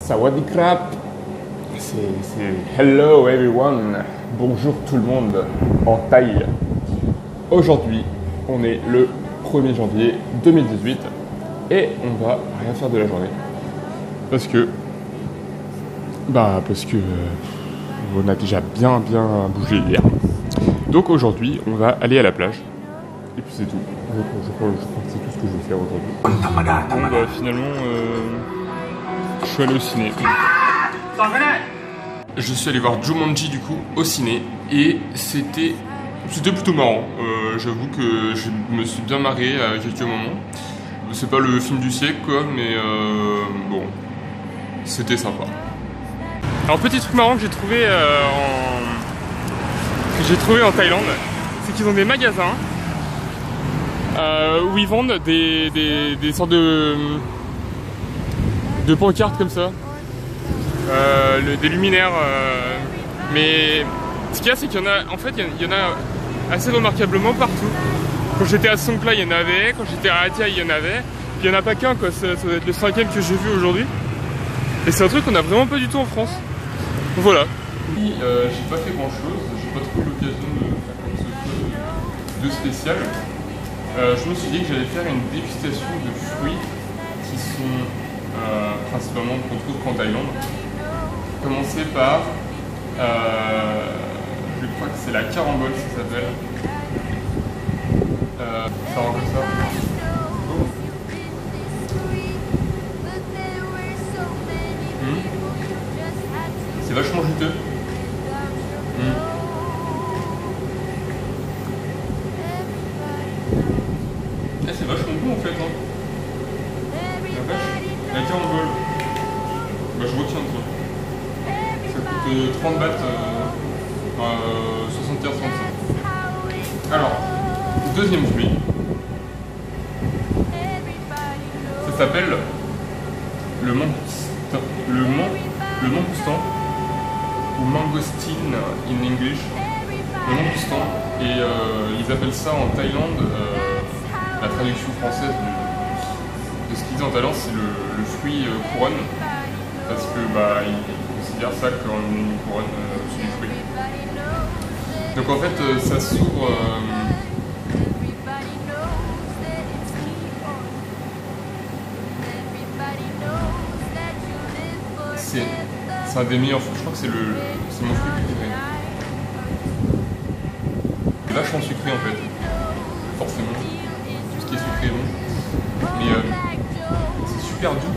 Sawadee krap. C'est hello everyone. Bonjour tout le monde en thaï. Aujourd'hui, on est le 1er janvier 2018 et on va rien faire de la journée. Parce que on a déjà bien bougé hier. Donc aujourd'hui, on va aller à la plage. Et puis c'est tout. Je crois que c'est tout ce que je vais faire aujourd'hui. Bon, finalement, je suis allé au ciné. Je suis allé voir Jumanji du coup au ciné et c'était plutôt marrant. J'avoue que je me suis bien marré à quelques moments. C'est pas le film du siècle quoi, mais bon, c'était sympa. Alors petit truc marrant que j'ai trouvé en Thaïlande, c'est qu'ils ont des magasins où ils vendent des sortes de pancartes comme ça, des luminaires. Mais ce qu'il y a, c'est qu'il y en a, en fait, il y en a assez remarquablement partout. Quand j'étais à Songkhla, il y en avait. Quand j'étais à Hatia, il y en avait. Puis il n'y en a pas qu'un, quoi. Ça doit être le 5e que j'ai vu aujourd'hui. Et c'est un truc qu'on a vraiment pas du tout en France. Donc voilà. J'ai pas fait grand chose. J'ai pas trop eu l'occasion de faire quelque chose de spécial. Je me suis dit que j'allais faire une dégustation de fruits qui sont principalement qu'on trouve qu'en Thaïlande. Commencer par, je crois que c'est la carambole, ça s'appelle. Ça rend comme ça. Oh. C'est vachement juteux. C'est vachement bon en fait. Hein. La vache. La carambole. Bah, je retiens ça. Ça coûte 30 bahts, 75 centimes. Alors, deuxième fruit. Ça s'appelle le mangoustan. Le mangoustan ou mangosteen in English. Le mangoustan. Et ils appellent ça en Thaïlande, la traduction française de ce qu'ils disent en Thaïlande, c'est le fruit couronne. Parce que ils considèrent ça comme une couronne au-dessus du fruit. Donc en fait ça s'ouvre c'est un des meilleurs fruits, je crois que c'est mon fruit préféré. C'est vachement sucré en fait, forcément, tout ce qui est sucré est bon. Mais c'est super doux.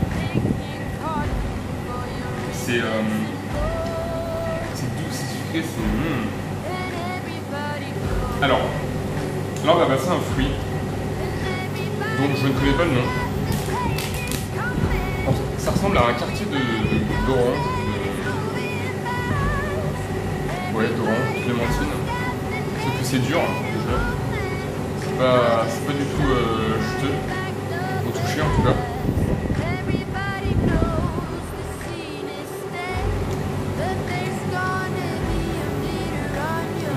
C'est doux, c'est sucré, c'est... Alors, là on va passer à un fruit dont je ne connais pas le nom. Ça ressemble à un quartier d'orange, d'orange, clémentine. Sauf que c'est dur, déjà. C'est pas du tout juteux, au toucher en tout cas.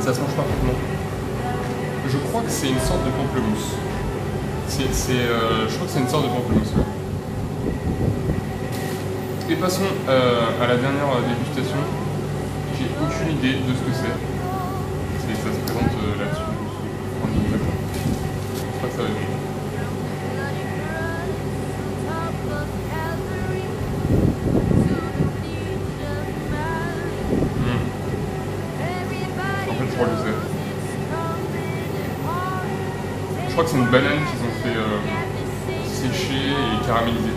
Ça se mange parfaitement. Je crois que c'est une sorte de pamplemousse. Je crois que c'est une sorte de pamplemousse. Ouais. Et passons à la dernière dégustation. J'ai aucune idée de ce que c'est. Ça se présente là-dessus. Je crois que ça va être. Je crois que c'est une banane qu'ils ont fait sécher et caraméliser.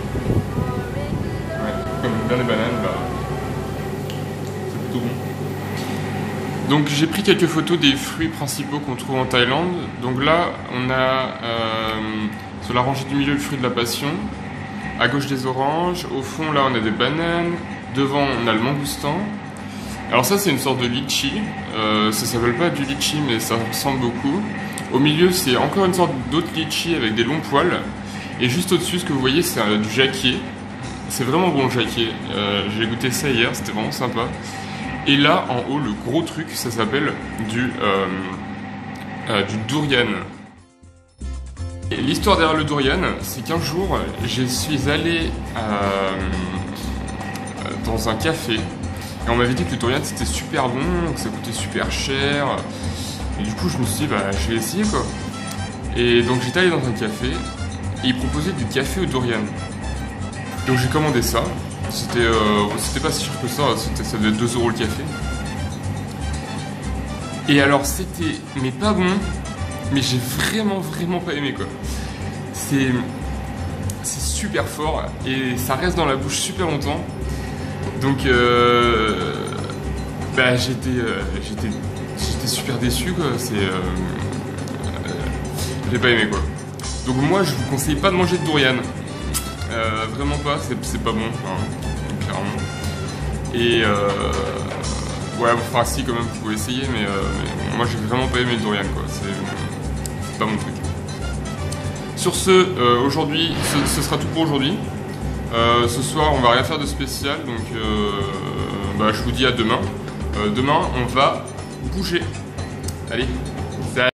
Ouais, comme bien les bananes, c'est plutôt bon. Donc j'ai pris quelques photos des fruits principaux qu'on trouve en Thaïlande. Donc là, on a sur la rangée du milieu le fruit de la passion. À gauche des oranges. Au fond, là, on a des bananes. Devant, on a le mangoustan. Alors ça, c'est une sorte de litchi. Ça s'appelle pas du litchi, mais ça ressemble beaucoup. Au milieu, c'est encore une sorte d'autre litchi avec des longs poils. Et juste au-dessus, ce que vous voyez, c'est du jacquier. C'est vraiment bon le jacquier. J'ai goûté ça hier, c'était vraiment sympa. Et là, en haut, le gros truc, ça s'appelle du durian. L'histoire derrière le durian, c'est qu'un jour, je suis allé dans un café. Et on m'avait dit que le durian c'était super bon, que ça coûtait super cher. Et du coup je me suis dit bah je vais essayer quoi. Et donc j'étais allé dans un café et ils proposaient du café au durian. Donc j'ai commandé ça. C'était pas si cher que ça, ça devait être 2 € le café. Et alors c'était, mais pas bon, mais j'ai vraiment pas aimé quoi. C'est super fort et ça reste dans la bouche super longtemps. Donc bah, j'étais super déçu quoi. J'ai pas aimé quoi. Donc moi je vous conseille pas de manger de durian. Vraiment pas, c'est pas bon, clairement. Et ouais, enfin si quand même, vous pouvez essayer, mais moi j'ai vraiment pas aimé le durian quoi. C'est pas mon truc. Sur ce, aujourd'hui, ce sera tout pour aujourd'hui. Ce soir, on va rien faire de spécial, donc bah, je vous dis à demain. Demain, on va bouger. Allez, salut.